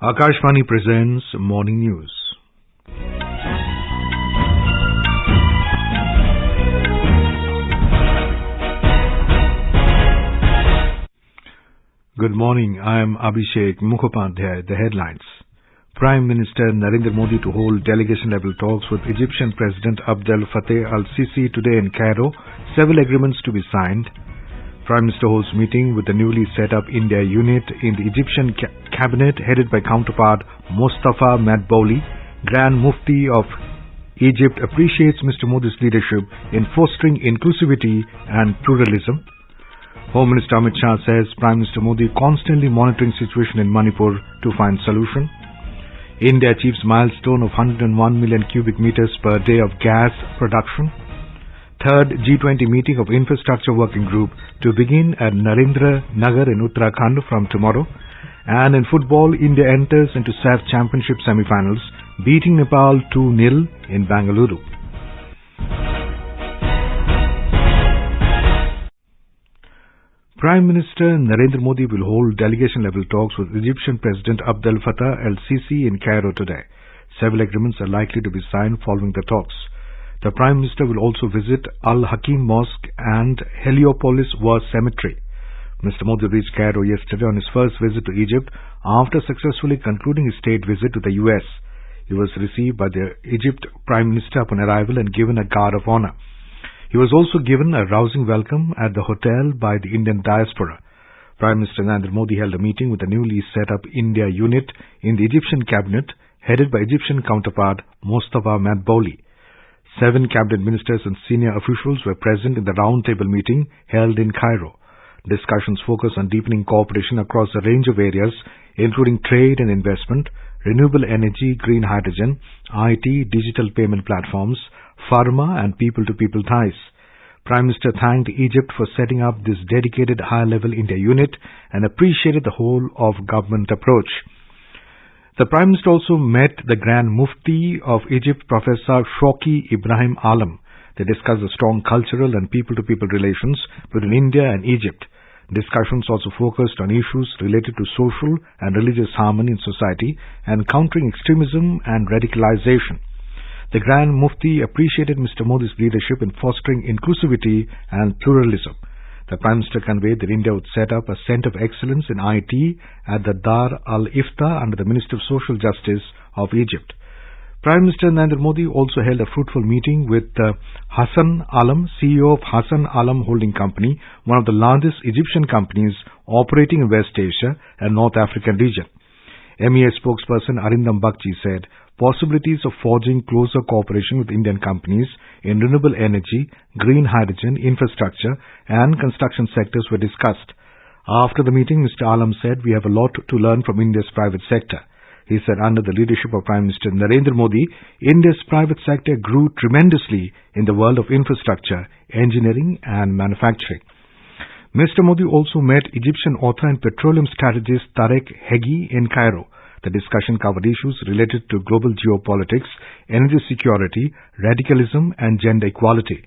Akashvani presents Morning News. Good morning, I am Abhishek Mukhopadhyay. The headlines. Prime Minister Narendra Modi to hold delegation-level talks with Egyptian President Abdel Fattah el-Sisi today in Cairo. Several agreements to be signed. Prime Minister holds meeting with the newly set up India unit in the Egyptian cabinet headed by counterpart Mostafa Madbouly. Grand Mufti of Egypt appreciates Mr. Modi's leadership in fostering inclusivity and pluralism. Home Minister Amit Shah says Prime Minister Modi constantly monitoring situation in Manipur to find solution. India achieves milestone of 101 million cubic meters per day of gas production. Third G20 meeting of Infrastructure Working Group to begin at Narendranagar in Uttarakhand from tomorrow. And in football, India enters into SAFF Championship semifinals, beating Nepal 2-0 in Bengaluru. Prime Minister Narendra Modi will hold delegation-level talks with Egyptian President Abdel Fattah el-Sisi in Cairo today. Several agreements are likely to be signed following the talks. The Prime Minister will also visit Al-Hakim Mosque and Heliopolis War Cemetery. Mr. Modi reached Cairo yesterday on his first visit to Egypt after successfully concluding his state visit to the US. He was received by the Egypt Prime Minister upon arrival and given a guard of honor. He was also given a rousing welcome at the hotel by the Indian diaspora. Prime Minister Narendra Modi held a meeting with the newly set up India unit in the Egyptian cabinet headed by Egyptian counterpart Mostafa Madbouly. 7 cabinet ministers and senior officials were present in the roundtable meeting held in Cairo. Discussions focused on deepening cooperation across a range of areas, including trade and investment, renewable energy, green hydrogen, IT, digital payment platforms, pharma and people-to-people ties. Prime Minister thanked Egypt for setting up this dedicated high-level India unit and appreciated the whole-of-government approach. The Prime Minister also met the Grand Mufti of Egypt, Professor Shawki Ibrahim Alam. They discussed the strong cultural and people-to-people relations between India and Egypt. Discussions also focused on issues related to social and religious harmony in society and countering extremism and radicalization. The Grand Mufti appreciated Mr. Modi's leadership in fostering inclusivity and pluralism. The Prime Minister conveyed that India would set up a Centre of Excellence in IT at the Dar al-Ifta under the Ministry of Social Justice of Egypt. Prime Minister Narendra Modi also held a fruitful meeting with Hassan Alam, CEO of Hassan Alam Holding Company, one of the largest Egyptian companies operating in West Asia and North African region. MEA spokesperson Arindam Bakchi said possibilities of forging closer cooperation with Indian companies in renewable energy, green hydrogen, infrastructure and construction sectors were discussed. After the meeting, Mr. Alam said, "We have a lot to learn from India's private sector." He said under the leadership of Prime Minister Narendra Modi, India's private sector grew tremendously in the world of infrastructure, engineering and manufacturing. Mr. Modi also met Egyptian author and petroleum strategist Tarek Hegi in Cairo. The discussion covered issues related to global geopolitics, energy security, radicalism and gender equality.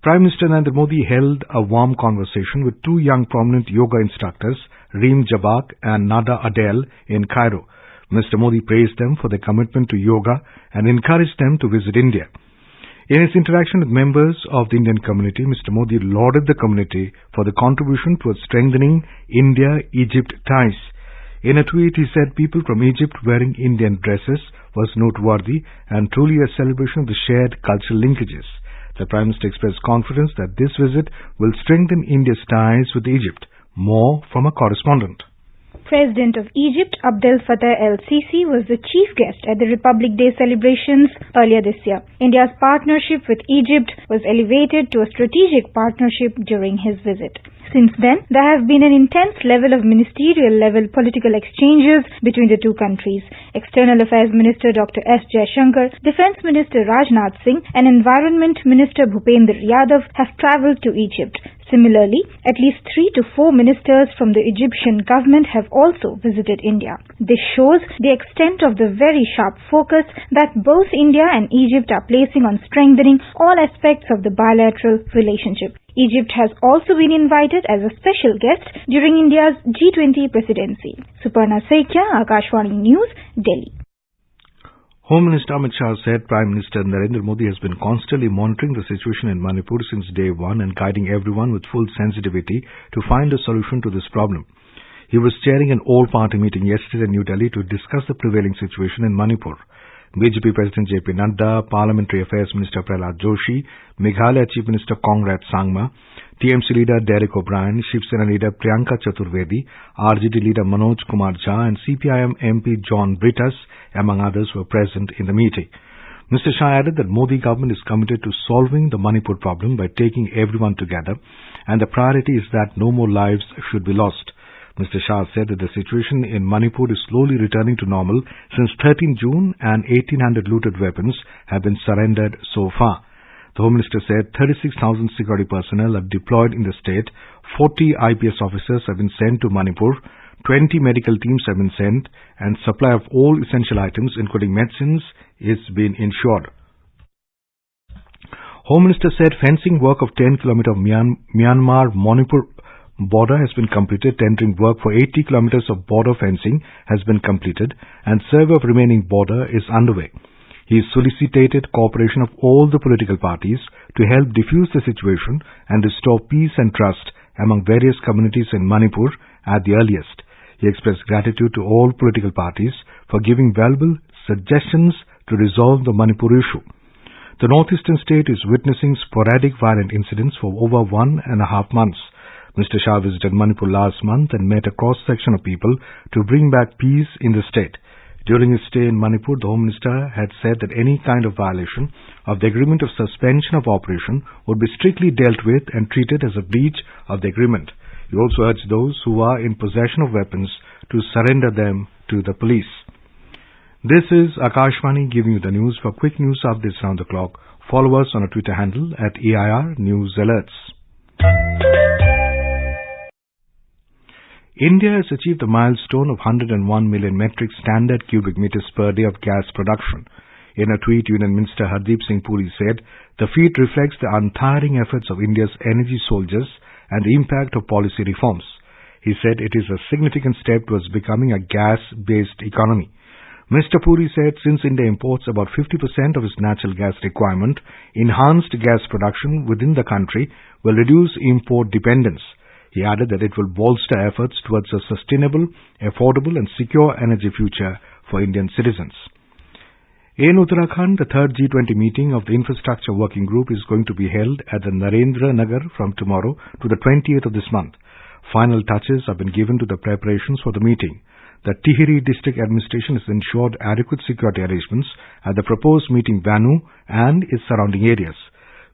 Prime Minister Narendra Modi held a warm conversation with 2 young prominent yoga instructors, Reem Jabak and Nada Adel, in Cairo. Mr. Modi praised them for their commitment to yoga and encouraged them to visit India. In his interaction with members of the Indian community, Mr. Modi lauded the community for the contribution towards strengthening India-Egypt ties. In a tweet, he said people from Egypt wearing Indian dresses was noteworthy and truly a celebration of the shared cultural linkages. The Prime Minister expressed confidence that this visit will strengthen India's ties with Egypt. More from a correspondent. President of Egypt, Abdel Fattah el-Sisi, was the chief guest at the Republic Day celebrations earlier this year. India's partnership with Egypt was elevated to a strategic partnership during his visit. Since then, there have been an intense level of ministerial-level political exchanges between the two countries. External Affairs Minister Dr. S. Jaishankar, Defence Minister Rajnath Singh and Environment Minister Bhupendra Yadav have travelled to Egypt. Similarly, at least 3 to 4 ministers from the Egyptian government have also visited India. This shows the extent of the very sharp focus that both India and Egypt are placing on strengthening all aspects of the bilateral relationship. Egypt has also been invited as a special guest during India's G20 presidency. Suparna Saikia, Akashvani News, Delhi. Home Minister Amit Shah said Prime Minister Narendra Modi has been constantly monitoring the situation in Manipur since day one and guiding everyone with full sensitivity to find a solution to this problem. He was chairing an all-party meeting yesterday in New Delhi to discuss the prevailing situation in Manipur. BJP President JP Nadda, Parliamentary Affairs Minister Prahlad Joshi, Meghalaya Chief Minister Congrad Sangma, TMC leader Derek O'Brien, Shiv Sena leader Priyanka Chaturvedi, RJD leader Manoj Kumar Jha and CPIM MP John Brittas, among others, were present in the meeting. Mr. Shah added that Modi government is committed to solving the Manipur problem by taking everyone together, and the priority is that no more lives should be lost. Mr. Shah said that the situation in Manipur is slowly returning to normal since 13 June and 1,800 looted weapons have been surrendered so far. The Home Minister said 36,000 security personnel are deployed in the state, 40 IPS officers have been sent to Manipur, 20 medical teams have been sent, and supply of all essential items, including medicines, is being ensured. Home Minister said fencing work of 10 km of Myanmar-Manipur border has been completed. Tendering work for 80 kilometers of border fencing has been completed, and survey of remaining border is underway. He solicited cooperation of all the political parties to help defuse the situation and restore peace and trust among various communities in Manipur at the earliest. He expressed gratitude to all political parties for giving valuable suggestions to resolve the Manipur issue. The northeastern state is witnessing sporadic violent incidents for over 1.5 months. Mr. Shah visited Manipur last month and met a cross-section of people to bring back peace in the state. During his stay in Manipur, the Home Minister had said that any kind of violation of the agreement of suspension of operation would be strictly dealt with and treated as a breach of the agreement. He also urged those who are in possession of weapons to surrender them to the police. This is Akashvani giving you the news. For quick news updates around the clock, follow us on our Twitter handle at AIR News Alerts. India has achieved the milestone of 101 million metric standard cubic meters per day of gas production. In a tweet, Union Minister Hardeep Singh Puri said, the feat reflects the untiring efforts of India's energy soldiers and the impact of policy reforms. He said it is a significant step towards becoming a gas-based economy. Mr. Puri said since India imports about 50% of its natural gas requirement, enhanced gas production within the country will reduce import dependence. He added that it will bolster efforts towards a sustainable, affordable and secure energy future for Indian citizens. In Uttarakhand, the third G20 meeting of the Infrastructure Working Group is going to be held at the Narendranagar from tomorrow to the 20th of this month. Final touches have been given to the preparations for the meeting. The Tihri district administration has ensured adequate security arrangements at the proposed meeting venue and its surrounding areas.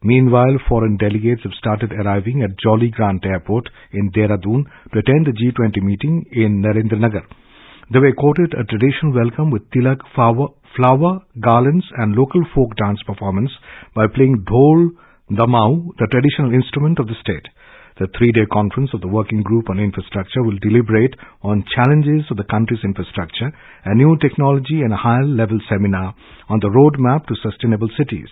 Meanwhile, foreign delegates have started arriving at Jolly Grant Airport in Dehradun to attend the G20 meeting in Narendranagar. They were accorded a traditional welcome with tilak, flower, garlands and local folk dance performance by playing dhol damau, the traditional instrument of the state. The three-day conference of the Working Group on Infrastructure will deliberate on challenges of the country's infrastructure, a new technology and a higher-level seminar on the roadmap to sustainable cities.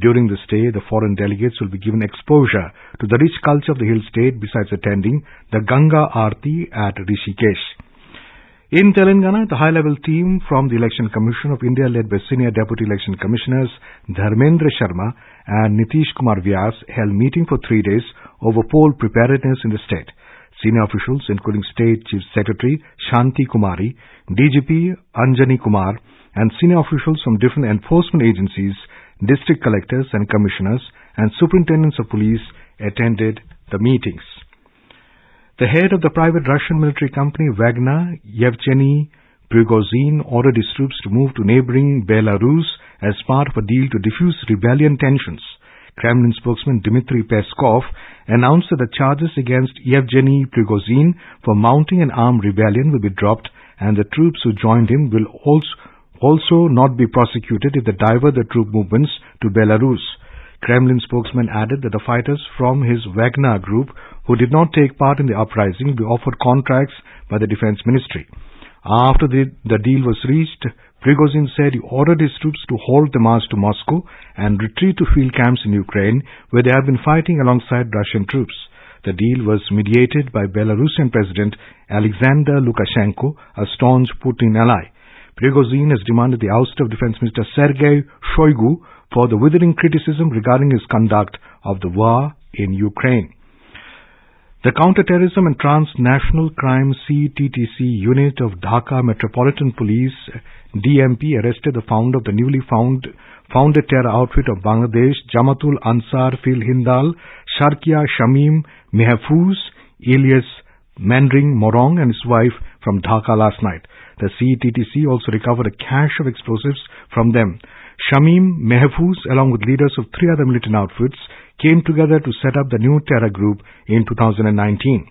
During the stay, the foreign delegates will be given exposure to the rich culture of the hill state besides attending the Ganga Aarti at Rishikesh. In Telangana, the high-level team from the Election Commission of India led by Senior Deputy Election Commissioners Dharmendra Sharma and Nitish Kumar Vyas held meeting for 3 days over poll preparedness in the state. Senior officials including State Chief Secretary Shanti Kumari, DGP Anjani Kumar and senior officials from different enforcement agencies, district collectors and commissioners and superintendents of police attended the meetings. The head of the private Russian military company Wagner, Yevgeny Prigozhin, ordered his troops to move to neighboring Belarus as part of a deal to defuse rebellion tensions. Kremlin spokesman Dmitry Peskov announced that the charges against Yevgeny Prigozhin for mounting an armed rebellion will be dropped and the troops who joined him will also not be prosecuted if they divert the troop movements to Belarus. Kremlin spokesman added that the fighters from his Wagner group who did not take part in the uprising will be offered contracts by the defense ministry. After the deal was reached, Prigozhin said he ordered his troops to halt the march to Moscow and retreat to field camps in Ukraine, where they have been fighting alongside Russian troops. The deal was mediated by Belarusian President Alexander Lukashenko, a staunch Putin ally. Prigozhin has demanded the ouster of Defense Minister Sergei Shoigu for the withering criticism regarding his conduct of the war in Ukraine. The Counterterrorism and Transnational Crime CTTC unit of Dhaka Metropolitan Police DMP arrested the founder of the newly founded terror outfit of Bangladesh, Jamatul Ansar Fil Hindal, Sharkia Shamim Mehfooz, alias Mandring Morong, and his wife from Dhaka last night. The CTTC also recovered a cache of explosives from them. Shamim Mehfooz, along with leaders of 3 other militant outfits, came together to set up the new terror group in 2019.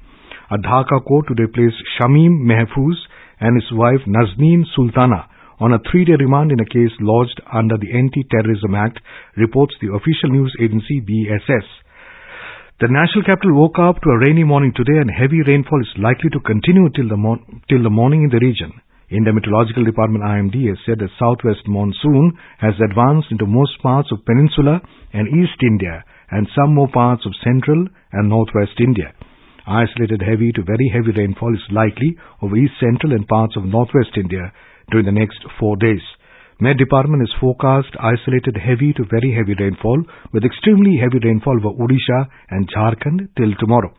A Dhaka court today placed Shamim Mehfooz and his wife Nazneen Sultana on a 3-day remand in a case lodged under the Anti-Terrorism Act, reports the official news agency BSS. The national capital woke up to a rainy morning today, and heavy rainfall is likely to continue till the morning in the region. India Meteorological Department IMD has said the southwest monsoon has advanced into most parts of Peninsula and East India and some more parts of central and northwest India. Isolated heavy to very heavy rainfall is likely over east central and parts of northwest India during the next 4 days. Met Department has forecast isolated heavy to very heavy rainfall with extremely heavy rainfall over Odisha and Jharkhand till tomorrow.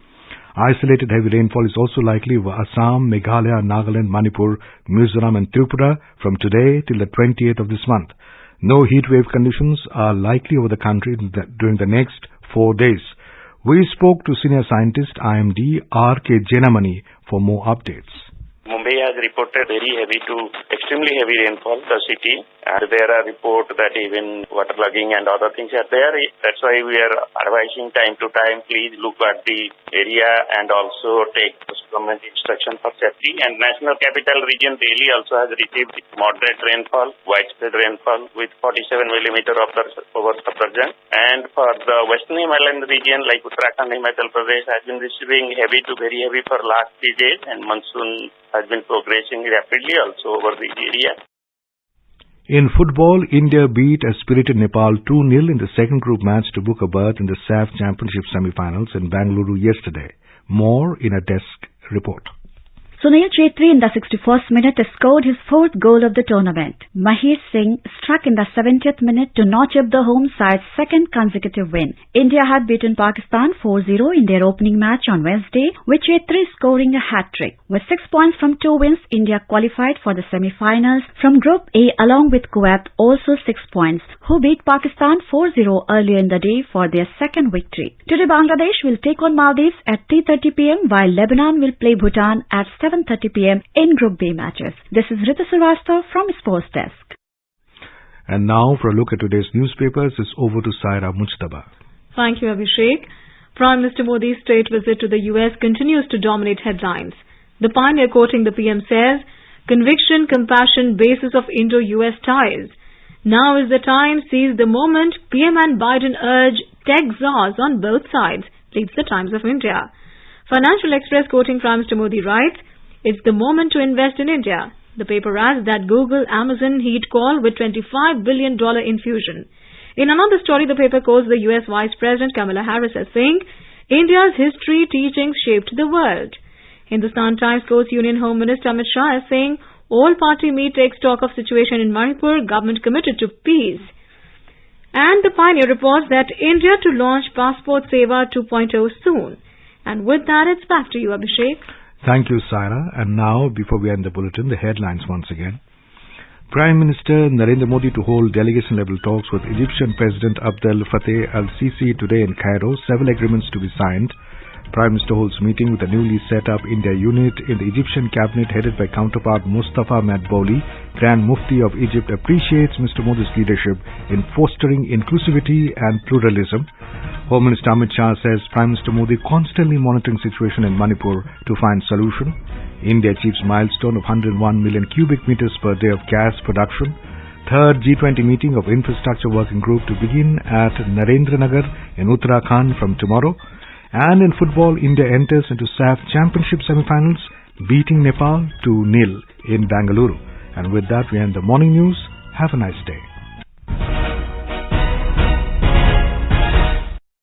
Isolated heavy rainfall is also likely over Assam, Meghalaya, Nagaland, Manipur, Mizoram and Tripura from today till the 28th of this month. No heat wave conditions are likely over the country during the next 4 days. We spoke to senior scientist IMD R.K. Jenamani for more updates. Mumbai has reported very heavy to extremely heavy rainfall, the city, and there are reports that even waterlogging and other things are there. That's why we are advising time to time, please look at the area and also take government instruction for safety. And National Capital Region, Delhi also has received moderate rainfall, widespread rainfall with 47 millimeter over submergence. And for the Western Himalayan region like Uttarakhand, Himachal Pradesh has been receiving heavy to very heavy for last 3 days, and monsoon has been progressing rapidly also over the area. In football, India beat a spirited Nepal 2-0 in the second group match to book a berth in the SAFF Championship semifinals in Bengaluru yesterday. More in a desk report. Sunil Chhetri in the 61st minute scored his 4th goal of the tournament. Mahir Singh struck in the 70th minute to notch up the home side's 2nd consecutive win. India had beaten Pakistan 4-0 in their opening match on Wednesday, with Chhetri scoring a hat-trick. With 6 points from 2 wins, India qualified for the semi-finals from Group A along with Kuwait, also 6 points, who beat Pakistan 4-0 earlier in the day for their 2nd victory. Today Bangladesh will take on Maldives at 3:30 p.m. while Lebanon will play Bhutan at 7:30 p.m. in Group B matches. This is Ritu Srivastava from Sports Desk. And now for a look at today's newspapers, it's over to Saira Mujtaba. Thank you, Abhishek. Prime Minister Modi's state visit to the US continues to dominate headlines. The pioneer quoting the PM says, "Conviction, compassion, basis of Indo-US ties. Now is the time, seize the moment. PM and Biden urge tech czars on both sides," reads the Times of India. Financial Express quoting Prime Minister Modi writes, "It's the moment to invest in India." The paper adds that Google, Amazon heed call with $25 billion infusion. In another story, the paper quotes the US Vice President Kamala Harris as saying, "India's history teachings shaped the world." Hindustan Times quotes Union Home Minister Amit Shah as saying, "All party meet take stock of situation in Manipur, government committed to peace." And the Pioneer reports that India to launch Passport Seva 2.0 soon. And with that, it's back to you, Abhishek. Thank you, Saira. And now, before we end the bulletin, the headlines once again. Prime Minister Narendra Modi to hold delegation-level talks with Egyptian President Abdel Fattah el-Sisi today in Cairo. Several agreements to be signed. Prime Minister holds meeting with the newly set up India unit in the Egyptian cabinet headed by counterpart Mostafa Madbouly. Grand Mufti of Egypt appreciates Mr. Modi's leadership in fostering inclusivity and pluralism. Home Minister Amit Shah says Prime Minister Modi constantly monitoring situation in Manipur to find solution. India achieves milestone of 101 million cubic meters per day of gas production. third G20 meeting of Infrastructure Working Group to begin at Narendranagar in Uttarakhand from tomorrow. And in football, India enters into SAFF Championship semifinals, beating Nepal 2-0 in Bengaluru. And with that, we end the morning news. Have a nice day.